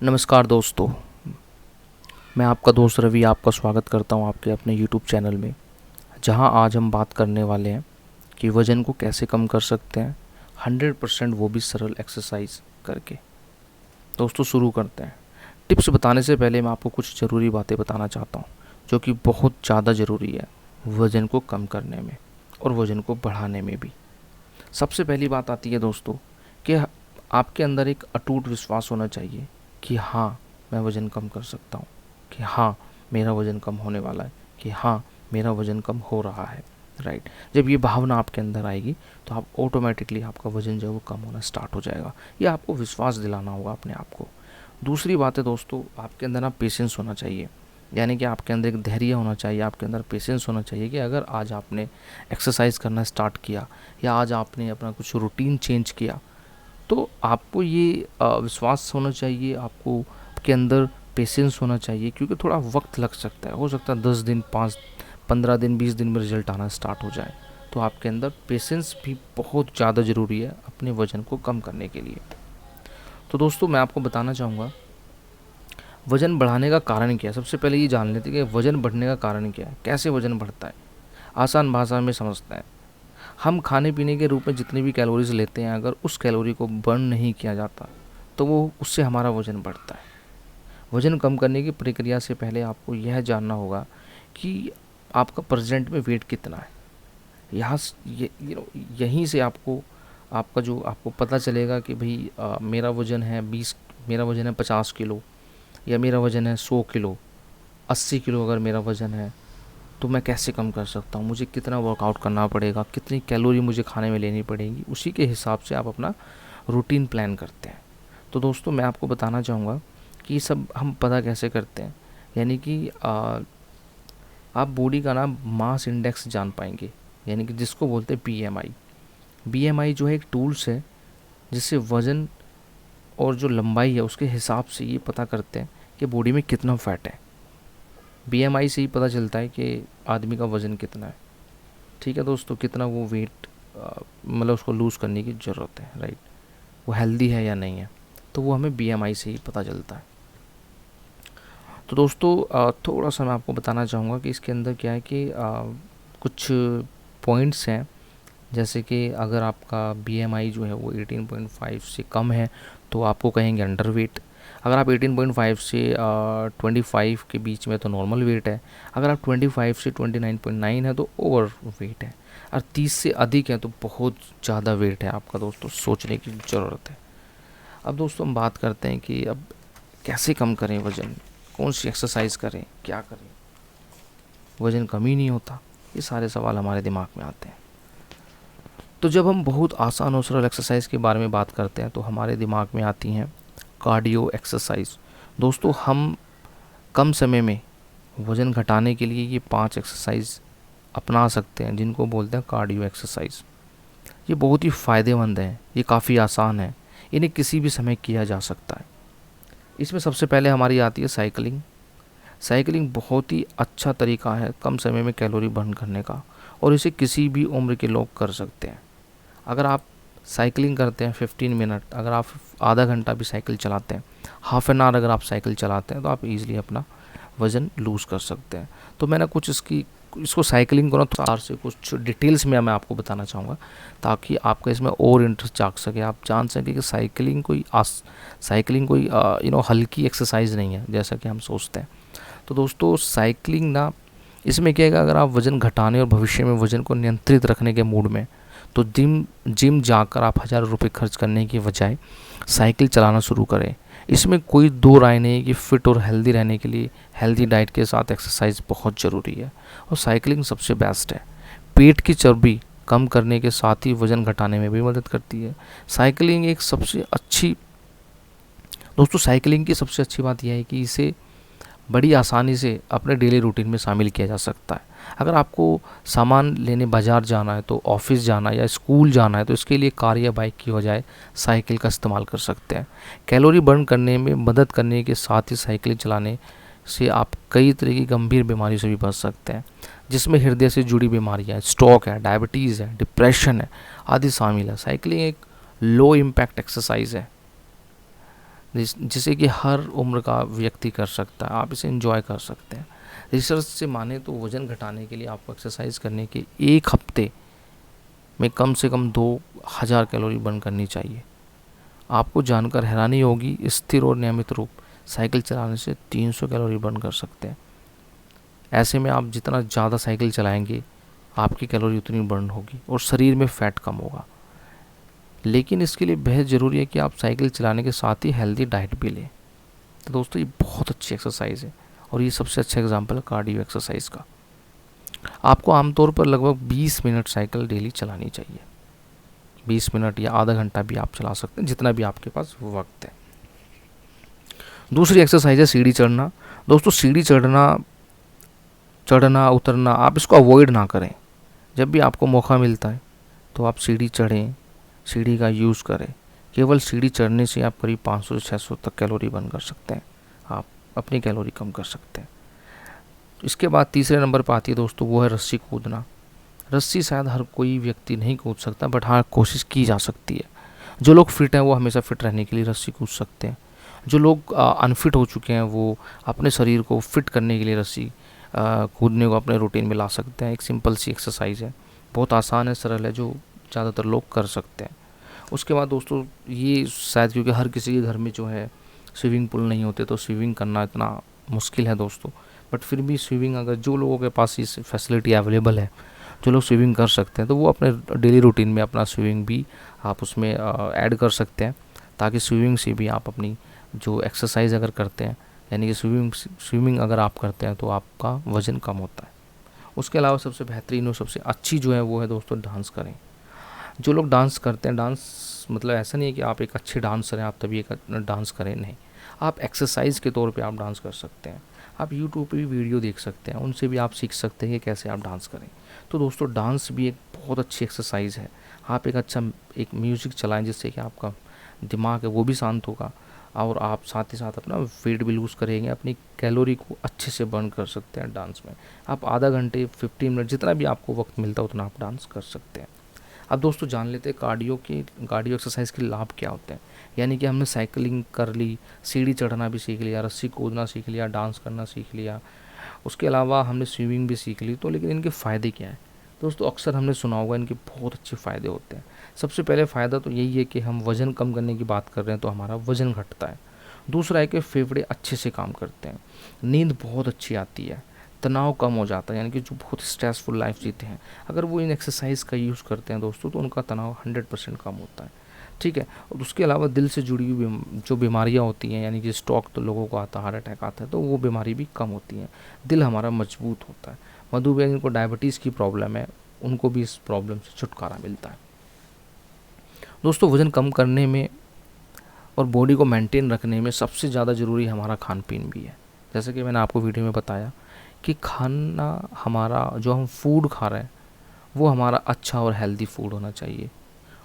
नमस्कार दोस्तों, मैं आपका दोस्त रवि आपका स्वागत करता हूं आपके अपने यूट्यूब चैनल में, जहां आज हम बात करने वाले हैं कि वज़न को कैसे कम कर सकते हैं 100% वो भी सरल एक्सरसाइज करके। दोस्तों शुरू करते हैं। टिप्स बताने से पहले मैं आपको कुछ ज़रूरी बातें बताना चाहता हूं, जो कि बहुत ज़्यादा ज़रूरी है वज़न को कम करने में और वज़न को बढ़ाने में भी। सबसे पहली बात आती है दोस्तों कि आपके अंदर एक अटूट विश्वास होना चाहिए कि हाँ, मैं वज़न कम कर सकता हूँ, कि हाँ, मेरा वज़न कम होने वाला है, कि हाँ, मेरा वज़न कम हो रहा है। राइट। जब ये भावना आपके अंदर आएगी तो आप ऑटोमेटिकली आपका वज़न जो है वो कम होना स्टार्ट हो जाएगा। ये आपको विश्वास दिलाना होगा अपने आप को। दूसरी बात है दोस्तों, आपके अंदर ना पेशेंस होना चाहिए, यानी कि आपके अंदर एक धैर्य होना चाहिए, आपके अंदर पेशेंस होना चाहिए कि अगर आज आपने एक्सरसाइज करना स्टार्ट किया या आज आपने अपना कुछ रूटीन चेंज किया, तो आपको ये विश्वास होना चाहिए, आपको आपके अंदर पेशेंस होना चाहिए, क्योंकि थोड़ा वक्त लग सकता है, हो सकता है 10 दिन, 5, 15 दिन, 20 दिन में रिजल्ट आना स्टार्ट हो जाए। तो आपके अंदर पेशेंस भी बहुत ज़्यादा ज़रूरी है अपने वज़न को कम करने के लिए। तो दोस्तों मैं आपको बताना चाहूँगा वज़न बढ़ाने का कारण क्या है। सबसे पहले ये जान लेते हैं कि वज़न बढ़ने का कारण क्या है, कैसे वज़न बढ़ता है। आसान भाषा में समझते हैं। हम खाने पीने के रूप में जितनी भी कैलोरीज लेते हैं, अगर उस कैलोरी को बर्न नहीं किया जाता तो वो उससे हमारा वज़न बढ़ता है। वज़न कम करने की प्रक्रिया से पहले आपको यह जानना होगा कि आपका प्रेजेंट में वेट कितना है। यहाँ यहीं से आपको आपका जो आपको पता चलेगा कि भाई मेरा वज़न है 20, मेरा वज़न है 50 किलो, या मेरा वज़न है 100 किलो, 80 किलो अगर मेरा वज़न है, तो मैं कैसे कम कर सकता हूँ, मुझे कितना वर्कआउट करना पड़ेगा, कितनी कैलोरी मुझे खाने में लेनी पड़ेगी। उसी के हिसाब से आप अपना रूटीन प्लान करते हैं। तो दोस्तों मैं आपको बताना चाहूँगा कि ये सब हम पता कैसे करते हैं। यानी कि आप बॉडी का ना मास इंडेक्स जान पाएंगे, यानी कि जिसको बोलते हैं बीएमआई। बीएमआई जो है एक टूल्स है जिससे वज़न और जो लंबाई है उसके हिसाब से ये पता करते हैं कि बॉडी में कितना फ़ैट है। बीएमआई से ही पता चलता है कि आदमी का वज़न कितना है। ठीक है दोस्तों, कितना वो वेट मतलब उसको लूज़ करने की ज़रूरत है। राइट, वो हेल्दी है या नहीं है, तो वो हमें बीएमआई से ही पता चलता है। तो दोस्तों थोड़ा सा मैं आपको बताना चाहूँगा कि इसके अंदर क्या है कि कुछ पॉइंट्स हैं, जैसे कि अगर आपका बीएमआई जो है वो 18.5 से कम है तो आपको कहेंगे अंडर वेट। अगर आप 18.5 से 25 के बीच में तो नॉर्मल वेट है। अगर आप 25 से 29.9 है तो ओवर वेट है। और 30 से अधिक है तो बहुत ज़्यादा वेट है आपका। दोस्तों सोचने की ज़रूरत है। अब दोस्तों हम बात करते हैं कि अब कैसे कम करें वज़न, कौन सी एक्सरसाइज करें, क्या करें, वज़न कम ही नहीं होता। ये सारे सवाल हमारे दिमाग में आते हैं। तो जब हम बहुत आसान और सरल एक्सरसाइज के बारे में बात करते हैं तो हमारे दिमाग में आती हैं कार्डियो एक्सरसाइज। दोस्तों हम कम समय में वज़न घटाने के लिए ये 5 एक्सरसाइज अपना सकते हैं, जिनको बोलते हैं कार्डियो एक्सरसाइज। ये बहुत ही फ़ायदेमंद है, ये काफ़ी आसान है, इन्हें किसी भी समय किया जा सकता है। इसमें सबसे पहले हमारी आती है साइकिलिंग। साइकिलिंग बहुत ही अच्छा तरीका है कम समय में कैलोरी बर्न करने का, और इसे किसी भी उम्र के लोग कर सकते हैं। अगर आप साइकिलिंग करते हैं 15 मिनट, अगर आप आधा घंटा भी साइकिल चलाते हैं, हाफ एन आवर अगर आप साइकिल चलाते हैं, तो आप इजीली अपना वज़न लूज़ कर सकते हैं। तो मैंने कुछ इसको साइकिलिंग को ना थोड़ा से कुछ डिटेल्स में मैं आपको बताना चाहूँगा, ताकि आपका इसमें और इंटरेस्ट जाग सके, आप जान सकें कि साइकिलिंग कोई हल्की एक्सरसाइज नहीं है जैसा कि हम सोचते हैं। तो दोस्तों साइकिलिंग ना, इसमें क्या है, अगर आप वज़न घटाने और भविष्य में वज़न को नियंत्रित रखने के मूड में, तो जिम जाकर आप हज़ारों रुपये खर्च करने की बजाय साइकिल चलाना शुरू करें। इसमें कोई दो राय नहीं कि फ़िट और हेल्दी रहने के लिए हेल्दी डाइट के साथ एक्सरसाइज बहुत ज़रूरी है, और साइकिलिंग सबसे बेस्ट है। पेट की चर्बी कम करने के साथ ही वज़न घटाने में भी मदद करती है। साइकिलिंग एक सबसे अच्छी दोस्तों साइकिलिंग की सबसे अच्छी बात यह है कि इसे बड़ी आसानी से अपने डेली रूटीन में शामिल किया जा सकता है। अगर आपको सामान लेने बाज़ार जाना है, तो ऑफिस जाना है या स्कूल जाना है, तो इसके लिए कार या बाइक की बजाय साइकिल का इस्तेमाल कर सकते हैं। कैलोरी बर्न करने में मदद करने के साथ ही साइकिल चलाने से आप कई तरह की गंभीर बीमारियों से भी बच सकते हैं, जिसमें हृदय से जुड़ी बीमारियाँ, स्ट्रोक है, डायबिटीज़ है, डिप्रेशन है आदि शामिल है। साइकिलिंग एक लो इम्पैक्ट एक्सरसाइज है जिसे कि हर उम्र का व्यक्ति कर सकता है, आप इसे एंजॉय कर सकते हैं। रिसर्च से माने तो वज़न घटाने के लिए आपको एक्सरसाइज करने के 1 हफ्ते में कम से कम 2000 कैलोरी बर्न करनी चाहिए। आपको जानकर हैरानी होगी, स्थिर और नियमित रूप साइकिल चलाने से 300 कैलोरी बर्न कर सकते हैं। ऐसे में आप जितना ज़्यादा साइकिल चलाएंगे आपकी कैलोरी उतनी बर्न होगी और शरीर में फ़ैट कम होगा। लेकिन इसके लिए बेहद ज़रूरी है कि आप साइकिल चलाने के साथ ही हेल्दी डाइट भी लें। तो दोस्तों ये बहुत अच्छी एक्सरसाइज है और ये सबसे अच्छा एग्जाम्पल है कार्डियो एक्सरसाइज का। आपको आमतौर पर लगभग 20 मिनट साइकिल डेली चलानी चाहिए। 20 मिनट या आधा घंटा भी आप चला सकते हैं, जितना भी आपके पास वक्त है। दूसरी एक्सरसाइज है सीढ़ी चढ़ना। दोस्तों सीढ़ी चढ़ना उतरना आप इसको अवॉइड ना करें। जब भी आपको मौका मिलता है तो आप सीढ़ी चढ़ें, सीढ़ी का यूज़ करें। केवल सीढ़ी चढ़ने से आप करीब 500 से 600 तक कैलोरी बर्न कर सकते हैं, आप अपनी कैलोरी कम कर सकते हैं। इसके बाद तीसरे नंबर पर आती है दोस्तों, वो है रस्सी कूदना। रस्सी शायद हर कोई व्यक्ति नहीं कूद सकता, बट हाँ कोशिश की जा सकती है। जो लोग फिट हैं वो हमेशा फिट रहने के लिए रस्सी कूद सकते हैं। जो लोग अनफिट हो चुके हैं वो अपने शरीर को फिट करने के लिए रस्सी कूदने को अपने रूटीन में ला सकते हैं। एक सिंपल सी एक्सरसाइज है, बहुत आसान है, सरल है, जो ज़्यादातर लोग कर सकते हैं। उसके बाद दोस्तों ये शायद क्योंकि हर किसी के घर में जो है स्विमिंग पूल नहीं होते, तो स्विमिंग करना इतना मुश्किल है दोस्तों, बट फिर भी स्विमिंग अगर जो लोगों के पास इस फैसिलिटी अवेलेबल है, जो लोग स्विमिंग कर सकते हैं, तो वो अपने डेली रूटीन में अपना स्विमिंग भी आप उसमें ऐड कर सकते हैं, ताकि स्विमिंग से भी आप अपनी जो एक्सरसाइज अगर करते हैं, यानी कि स्विमिंग अगर आप करते हैं तो आपका वज़न कम होता है। उसके अलावा सबसे बेहतरीन और सबसे अच्छी जो है वो है दोस्तों डांस करें। जो लोग डांस करते हैं, डांस मतलब ऐसा नहीं है कि आप एक अच्छे डांसर हैं आप तभी एक डांस करें, नहीं, आप एक्सरसाइज के तौर पे आप डांस कर सकते हैं। आप यूट्यूब पे भी वीडियो देख सकते हैं, उनसे भी आप सीख सकते हैं कि कैसे आप डांस करें। तो दोस्तों डांस भी एक बहुत अच्छी एक्सरसाइज है। आप एक म्यूज़िक चलाएं जिससे कि आपका दिमाग है वो भी शांत होगा और आप साथ ही साथ अपना वेट भी लूज़ करेंगे, अपनी कैलोरी को अच्छे से बर्न कर सकते हैं डांस में। आप आधा घंटे 15 मिनट जितना भी आपको वक्त मिलता है उतना आप डांस कर सकते हैं। अब दोस्तों जान लेते हैं कार्डियो एक्सरसाइज के लाभ क्या होते हैं। यानी कि हमने साइकिलिंग कर ली, सीढ़ी चढ़ना भी सीख लिया, रस्सी कूदना सीख लिया, डांस करना सीख लिया, उसके अलावा हमने स्विमिंग भी सीख ली, तो लेकिन इनके फ़ायदे क्या हैं दोस्तों? अक्सर हमने सुना होगा इनके बहुत अच्छे फ़ायदे होते हैं। सबसे पहले फ़ायदा तो यही है कि हम वज़न कम करने की बात कर रहे हैं तो हमारा वज़न घटता है। दूसरा है कि फेफड़े अच्छे से काम करते हैं, नींद बहुत अच्छी आती है, तनाव कम हो जाता है, यानी कि जो बहुत स्ट्रेसफुल लाइफ जीते हैं अगर वो इन एक्सरसाइज का यूज़ करते हैं दोस्तों तो उनका तनाव 100% कम होता है। ठीक है, और उसके अलावा दिल से जुड़ी हुई जो बीमारियां होती हैं, यानी कि स्ट्रोक तो लोगों को आता है, हार्ट अटैक आता है, तो वो बीमारी भी कम होती है। दिल हमारा मजबूत होता है। मधुमेह, जिनको डायबिटीज़ की प्रॉब्लम है उनको भी इस प्रॉब्लम से छुटकारा मिलता है। दोस्तों वज़न कम करने में और बॉडी को मेंटेन रखने में सबसे ज़्यादा ज़रूरी हमारा खान पीन भी है। जैसे कि मैंने आपको वीडियो में बताया कि खाना हमारा जो हम फूड खा रहे हैं वो हमारा अच्छा और हेल्दी फूड होना चाहिए,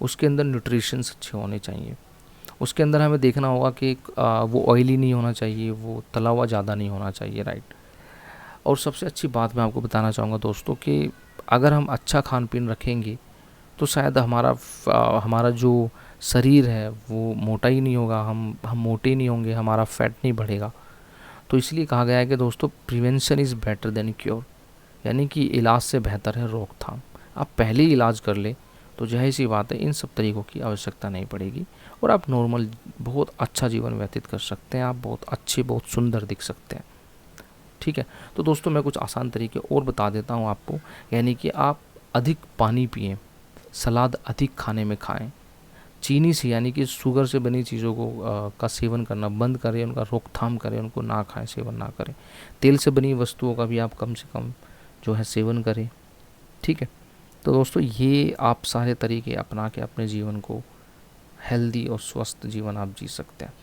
उसके अंदर न्यूट्रिशंस अच्छे होने चाहिए, उसके अंदर हमें देखना होगा कि वो ऑयली नहीं होना चाहिए, वो तला हुआ ज़्यादा नहीं होना चाहिए, राइट। और सबसे अच्छी बात मैं आपको बताना चाहूँगा दोस्तों कि अगर हम अच्छा खान पीन रखेंगे तो शायद हमारा जो शरीर है वो मोटा ही नहीं होगा, हम मोटे नहीं होंगे, हमारा फैट नहीं बढ़ेगा। तो इसलिए कहा गया है कि दोस्तों prevention is better than cure, यानी कि इलाज से बेहतर है रोकथाम। आप पहले ही इलाज कर ले तो जाहिर सी बात है इन सब तरीक़ों की आवश्यकता नहीं पड़ेगी और आप नॉर्मल बहुत अच्छा जीवन व्यतीत कर सकते हैं, आप बहुत अच्छे बहुत सुंदर दिख सकते हैं। ठीक है, तो दोस्तों मैं कुछ आसान तरीके और बता देता हूँ आपको, यानी कि आप अधिक पानी पिएं, सलाद अधिक खाने में खाएं, चीनी से यानी कि शुगर से बनी चीज़ों का सेवन करना बंद करें, उनका रोकथाम करें, उनको ना खाएं, सेवन ना करें। तेल से बनी वस्तुओं का भी आप कम से कम जो है सेवन करें। ठीक है, तो दोस्तों ये आप सारे तरीके अपना के अपने जीवन को हेल्दी और स्वस्थ जीवन आप जी सकते हैं।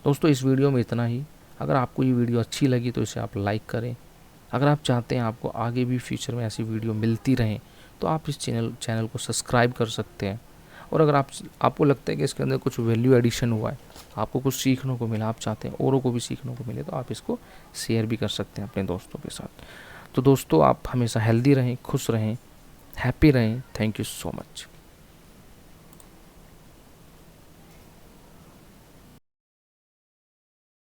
दोस्तों इस वीडियो में इतना ही। अगर आपको ये वीडियो अच्छी लगी तो इसे आप लाइक करें। अगर आप चाहते हैं आपको आगे भी फ्यूचर में ऐसी वीडियो मिलती रहें तो आप इस चैनल को सब्सक्राइब कर सकते हैं। और अगर आपको लगता है कि इसके अंदर कुछ वैल्यू एडिशन हुआ है, आपको कुछ सीखने को मिला, आप चाहते हैं औरों को भी सीखने को मिले, तो आप इसको शेयर भी कर सकते हैं अपने दोस्तों के साथ। तो दोस्तों आप हमेशा हेल्दी रहें, खुश रहें, हैप्पी रहें। Thank you so much.